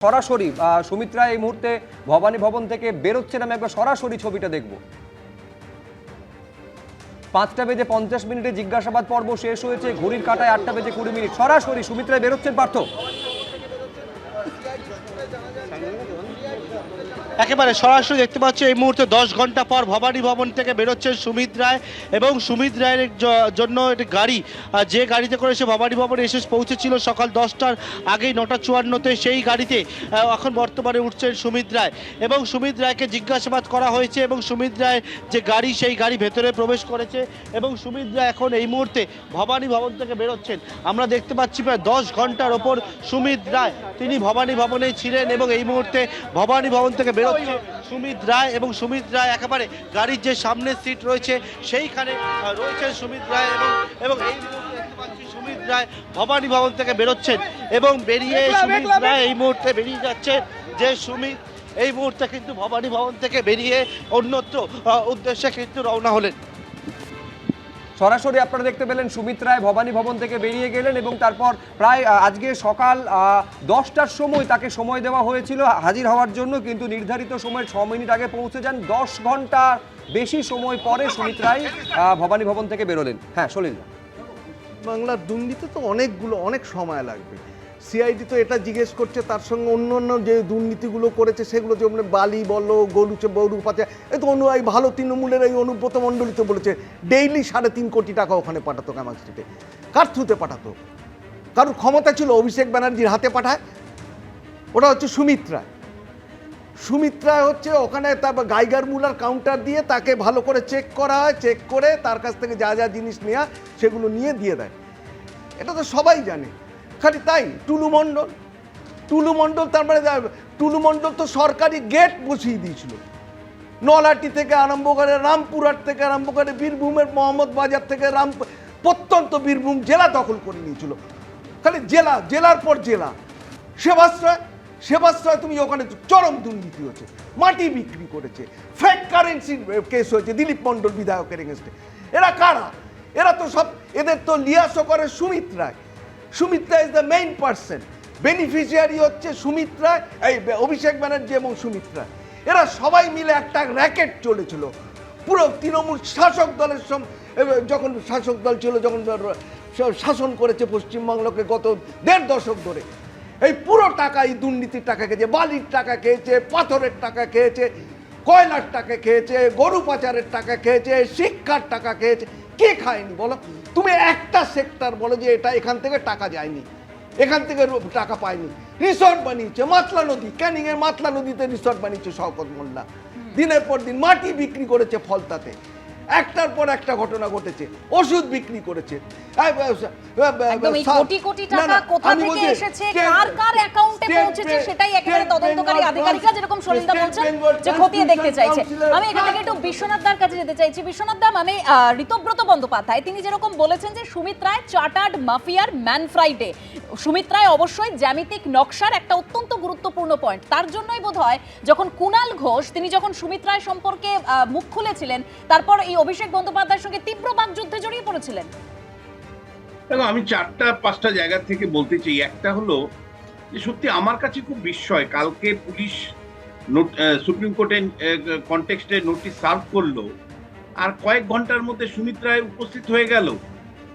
সরাসরি সুমিত্রা এই মুহূর্তে ভবানী ভবন থেকে বেরোচ্ছেন, আমি একবার সরাসরি ছবিটা দেখব। 5:50 জিজ্ঞাসাবাদ পর্ব শেষ হয়েছে, ঘড়ির কাঁটায় 8:20 সরাসরি সুমিত্রায় বেরোচ্ছেন পার্থ। একেবারে সরাসরি দেখতে পাচ্ছি এই মুহূর্তে 10 ঘন্টা পর ভবানী ভবন থেকে বেরোচ্ছেন সুমিত রায় এবং সুমিত রায়ের জন্য একটি গাড়ি, যে গাড়িতে করে সে ভবানী ভবনে এসে পৌঁছেছিল সকাল 10টার আগেই 9:54-তে, সেই গাড়িতে এখন বর্তমানে উঠছেন সুমিত রায় এবং সুমিত রায়কে জিজ্ঞাসাবাদ করা হয়েছে এবং সুমিত রায়ের যে গাড়ি সেই গাড়ি ভেতরে প্রবেশ করেছে এবং সুমিত রায় এখন এই মুহূর্তে ভবানী ভবন থেকে বেরোচ্ছেন। আমরা দেখতে পাচ্ছি প্রায় 10 ঘন্টার ওপর সুমিত রায় তিনি ভবানী ভবনে ছিলেন এবং এই মুহূর্তে ভবানী ভবন থেকে বেরোচ্ছে সুমিত রায় এবং সুমিত রায় একেবারে গাড়ির যে সামনের সিট রয়েছে সেইখানে রয়েছেন সুমিত রায় এবং এই মুহূর্তে দেখতে পাচ্ছি সুমিত রায় ভবানী ভবন থেকে বেরোচ্ছেন এবং বেরিয়ে সুমিত রায় এই মুহূর্তে বেরিয়ে যাচ্ছে। যে সুমিত এই মুহূর্তে কিন্তু ভবানী ভবন থেকে বেরিয়ে অন্যত্র উদ্দেশ্যে কিন্তু রওনা হলেন। সরাসরি আপনারা দেখতে পেলেন সুমিত রায় ভবানী ভবন থেকে বেরিয়ে গেলেন এবং তারপর প্রায় আজকে সকাল 10টার সময় তাকে সময় দেওয়া হয়েছিল হাজির হওয়ার জন্য, কিন্তু নির্ধারিত সময়ের 6 মিনিট আগে পৌঁছে যান। 10 ঘন্টা বেশি সময় পরে সুমিত রায় ভবানী ভবন থেকে বেরোলেন। হ্যাঁ সলিল, বাংলার দুর্নীতি তো অনেক সময় লাগবে। সিআইডি তো এটা জিজ্ঞেস করছে, তার সঙ্গে অন্য অন্য যে দুর্নীতিগুলো করেছে সেগুলো যেমন বালি বলো, গরু পাচার, এই তো এই ভালো তৃণমূলের এই অনুব্রত মণ্ডলী তো বলেছে ডেইলি 3.5 কোটি টাকা ওখানে পাঠাতো কামাল স্ট্রিটে। কার থ্রুতে পাঠাতো? কারোর ক্ষমতা ছিল অভিষেক ব্যানার্জির হাতে পাঠায়? ওটা হচ্ছে সুমিত রায়। সুমিত রায় হচ্ছে ওখানে তার গাইগার মুলার কাউন্টার দিয়ে তাকে ভালো করে চেক করা হয়, চেক করে তার কাছ থেকে যা যা জিনিস নেওয়া সেগুলো নিয়ে দিয়ে দেয়। এটা তো সবাই জানে। খালি তাই টুলু মণ্ডল তার মানে টুলু মণ্ডল তো সরকারি গেট বসিয়ে দিয়েছিল, নলাটি থেকে আরম্ভ করে রামপুরহাট থেকে আরম্ভ করে বীরভূমের মোহাম্মদ বাজার থেকে প্রত্যন্ত বীরভূম জেলা দখল করে নিয়েছিল। খালি জেলার পর জেলা। সেবাশ্রয় তুমি ওখানে চরম দুর্নীতি হয়েছে, মাটি বিক্রি করেছে, ফেক কারেন্সির কেস হয়েছে দিলীপ মণ্ডল বিধায়কের এগেনস্টে। এরা কারা? এরা তো সব, এদের তো লিয়াসও করে Sumit Roy. Sumit Roy is the main person, beneficiary হচ্ছে সুমিত রায়, এই অভিষেক ব্যানার্জি এবং সুমিত রায়। এরা সবাই মিলে একটা র্যাকেট চলেছিল পুরো তৃণমূল শাসক দলের যখন শাসক দল ছিল, যখন শাসন করেছে পশ্চিমবাংলাকে গত 1.5 দশক ধরে। এই পুরো টাকা, এই দুর্নীতির টাকা খেয়েছে, বালির টাকা খেয়েছে, পাথরের টাকা খেয়েছে, কয়লার টাকা খেয়েছে, গরু পাচারের টাকা খেয়েছে, শিক্ষার টাকা খেয়েছে। কে খায়নি বলো? তুমি একটা সেক্টর বলো যে এটা এখান থেকে টাকা যায়নি, এখান থেকে টাকা পায়নি। রিসর্ট বানিয়েছে মাতলা নদী, ক্যানিং এর মাতলা নদীতে রিসর্ট বানিয়েছে শওকত মোল্লা, দিনের পর দিন মাটি বিক্রি করেছে ফলতাতে, একটার পর একটা ঘটনা ঘটেছে, ওষুধ বিক্রি করেছে। একদম এই কোটি কোটি টাকা কোথা থেকে এসেছে, কার অ্যাকাউন্টে পৌঁছেছে সেটাই একেবারে তদন্তকারী আধিকারিকরা যেরকম সলিলদা বলছেন যে খতিয়ে দেখতে চাইছে। আমি এখান থেকে একটু বিশ্বনাথ দার কাছে যেতে চাইছি। বিশ্বনাথ দা, মানে ঋতব্রত বন্দ্যোপাধ্যায় তিনি যেরকম বলেছেন যে সুমিত রায় চার্টার্ড মাফিয়ার ম্যান ফ্রাইডে, সুমিত রায় অবশ্যই জ্যামিতিক নকশার একটা অত্যন্ত গুরুত্বপূর্ণ পয়েন্ট। তার জন্যই বোধহয় যখন কুণাল ঘোষ তিনি যখন সুমিত রায় সম্পর্কে মুখ খুলেছিলেন, তারপর এই অভিষেক বন্দ্যোপাধ্যায়ের সঙ্গে তীব্র বাকযুদ্ধে জড়িয়ে পড়েছিলেন। দেখো, আমি 4-5টা জায়গা থেকে বলতে চাই। একটা হলো যে সত্যি আমার কাছে খুব বিস্ময়, কালকে পুলিশ সুপ্রিম কোর্টের কনটেক্সটে নোটিশ সার্ভ করলো আর কয়েক ঘন্টার মধ্যে সুমিত রায় উপস্থিত হয়ে গেল।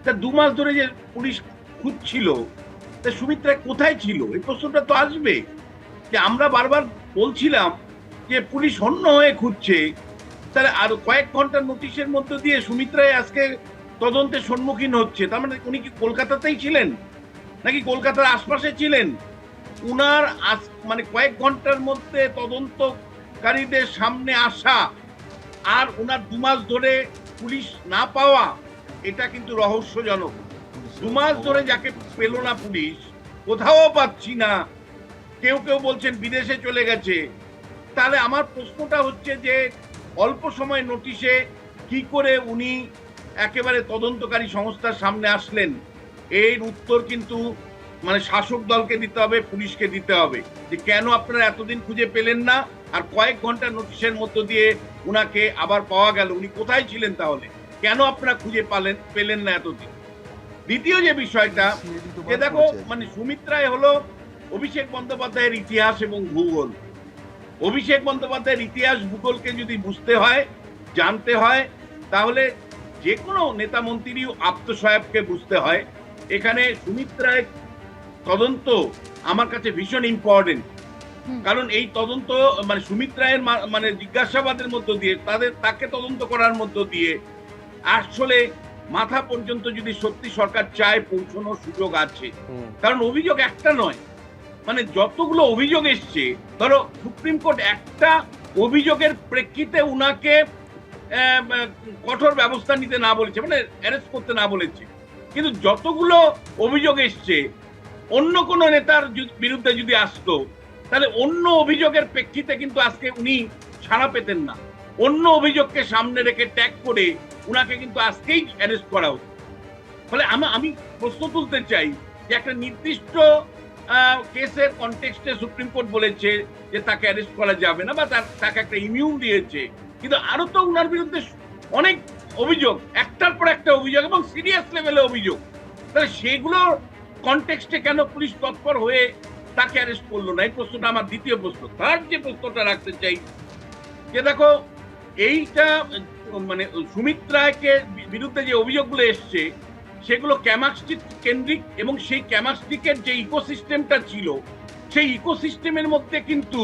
তা 2 মাস ধরে যে পুলিশ খুঁজছিল, তা সুমিত রায় কোথায় ছিল? এই প্রশ্নটা তো আসবে। যে আমরা বারবার বলছিলাম যে পুলিশ হন্য হয়ে খুঁজছে, তাহলে আর কয়েক ঘন্টার নোটিশের মধ্য দিয়ে সুমিত রায় আজকে তদন্তের সম্মুখীন হচ্ছে। তার মানে উনি কি কলকাতাতেই ছিলেন নাকি কলকাতার আশপাশে ছিলেন? উনার মানে কয়েক ঘন্টার মধ্যে তদন্তকারীদের সামনে আসা আর উনার 2 মাস ধরে পুলিশ না পাওয়া, এটা কিন্তু রহস্যজনক। 2 মাস ধরে যাকে পেল না পুলিশ, কোথাও পাচ্ছি না, কেউ বলছেন বিদেশে চলে গেছে। তাহলে আমার প্রশ্নটা হচ্ছে যে অল্প সময় নোটিশে কি করে উনি একেবারে তদন্তকারী সংস্থার সামনে আসলেন? এর উত্তর কিন্তু মানে শাসক দলকে দিতে হবে, পুলিশকে দিতে হবে, যে কেন আপনারা এতদিন খুঁজে পেলেন না আর কয়েক ঘন্টা নোটিশের মধ্য দিয়ে উনাকে আবার পাওয়া গেল। উনি কোথায় ছিলেন তাহলে? কেন আপনারা খুঁজে পেলেন না এতদিন? দ্বিতীয় যে বিষয়টা, যে দেখো মানে সুমিত রায় হলো অভিষেক বন্দ্যোপাধ্যায়ের ইতিহাস এবং ভূগোল। অভিষেক বন্দ্যোপাধ্যায়ের ইতিহাস ভূগোলকে যদি বুঝতে হয়, জানতে হয়, তাহলে যে কোনো নেতা মন্ত্রী আত্মসহায়ককে বুঝতে হয়। এখানে সুমিত্রায় তদন্ত আমার কাছে ভীষণ ইম্পর্টেন্ট, কারণ এই তদন্ত মানে সুমিত্রায়ের মানে জিজ্ঞাসাবাদের মধ্য দিয়ে তাকে তদন্ত করার মধ্য দিয়ে আসলে মাথা পর্যন্ত যদি সত্যি সরকার চায় পৌঁছানোর সুযোগ আছে। কারণ অভিযোগ একটা নয়, মানে যতগুলো অভিযোগ এসছে, ধরো সুপ্রিম কোর্ট একটা অভিযোগের প্রেক্ষিতে উনাকে কঠোর ব্যবস্থা নিতে না বলেছে, মানে অ্যারেস্ট করতে না বলেছে, কিন্তু যতগুলো অভিযোগ এসছে অন্য কোন নেতার বিরুদ্ধে যদি আসতো তাহলে অন্য অভিযোগের প্রেক্ষিতে কিন্তু আজকে উনি ছাড়া পেতেন না। অন্য অভিযোগকে সামনে রেখে ট্যাগ করে উনাকে কিন্তু আজকেই অ্যারেস্ট করা হতো। ফলে আমি প্রশ্ন তুলতে চাই যে একটা নির্দিষ্ট কেসের কনটেক্সটে সুপ্রিম কোর্ট বলেছে যে তাকে অ্যারেস্ট করা যাবে না বা তাকে একটা ইমিউন দিয়েছে, কিন্তু আরো তো উনার বিরুদ্ধে অনেক অভিযোগ, একটার পর একটা অভিযোগ এবং সিরিয়াস লেভেলে অভিযোগ। তাহলে সেগুলোর কনটেক্সটে কেন পুলিশ তৎপর হয়ে তাকে অ্যারেস্ট করলো না? এই প্রশ্নটা আমার দ্বিতীয় প্রশ্ন। থার্ড যে প্রশ্নটা রাখতে চাই যে দেখো এইটা মানে সুমিত্রাকে বিরুদ্ধে যে অভিযোগগুলো এসছে সেগুলো ক্যামাক্সটিক কেন্দ্রিক, এবং সেই ক্যামাক্সটিকের যে ইকোসিস্টেমটা ছিল সেই ইকোসিস্টেমের মধ্যে কিন্তু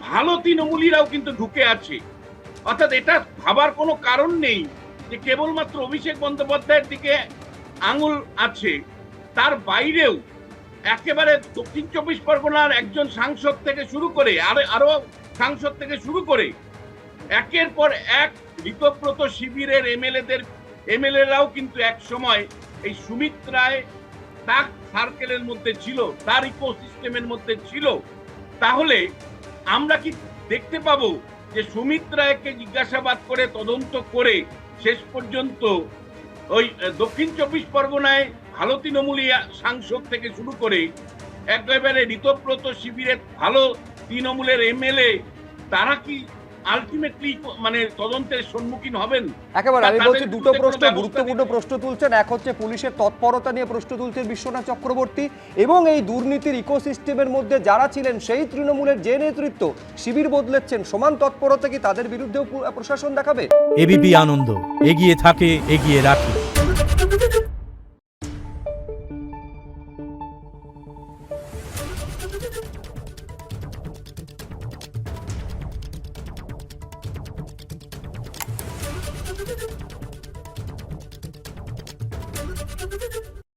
ভালো তৃণমূলীরাও কিন্তু ঢুকে আছে। অর্থাৎ এটা ভাবার কোনো কারণ নেই যে কেবলমাত্র অভিষেক বন্দ্যোপাধ্যায়ের দিকে আঙুল আছে, তার বাইরেও একেবারে দক্ষিণ 24 পরগনার একজন সাংসদ থেকে শুরু করে আরো সাংসদ থেকে শুরু করে একের পর এক ঋতব্রত শিবিরের এমএলএরাও কিন্তু এক সময় এই সুমিত্রায় তার সার্কেলের মধ্যে ছিল, তার ইকোসিস্টেমের মধ্যে ছিল। তাহলে আমরা কি দেখতে পাবো যে সুমিত্রাকে জিজ্ঞাসাবাদ করে তদন্ত করে শেষ পর্যন্ত ওই দক্ষিণ 24 পরগনায় ভালো তৃণমূলী সাংসদ থেকে শুরু করে একেবারে ঋতব্রত শিবিরের ভালো তৃণমূলের এমএলএ তারা কি আলটিমেটলি মানে তদন্তের সম্মুখীন হবেন? একেবারে আমি বলছি দুটো প্রশ্ন, গুরুত্বপূর্ণ প্রশ্ন তুলছেন। এক হচ্ছে পুলিশের তৎপরতা নিয়ে প্রশ্ন তুলছেন বিশ্বনাথ চক্রবর্তী, এবং এই দুর্নীতির ইকোসিস্টেমের মধ্যে যারা ছিলেন সেই তৃণমূলের যে নেতৃত্ব শিবির বদলেছেন, সমান তৎপরতা কি তাদের বিরুদ্ধেও প্রশাসন দেখাবে? এবিপি আনন্দ, এগিয়ে থাকে, এগিয়ে রাখে।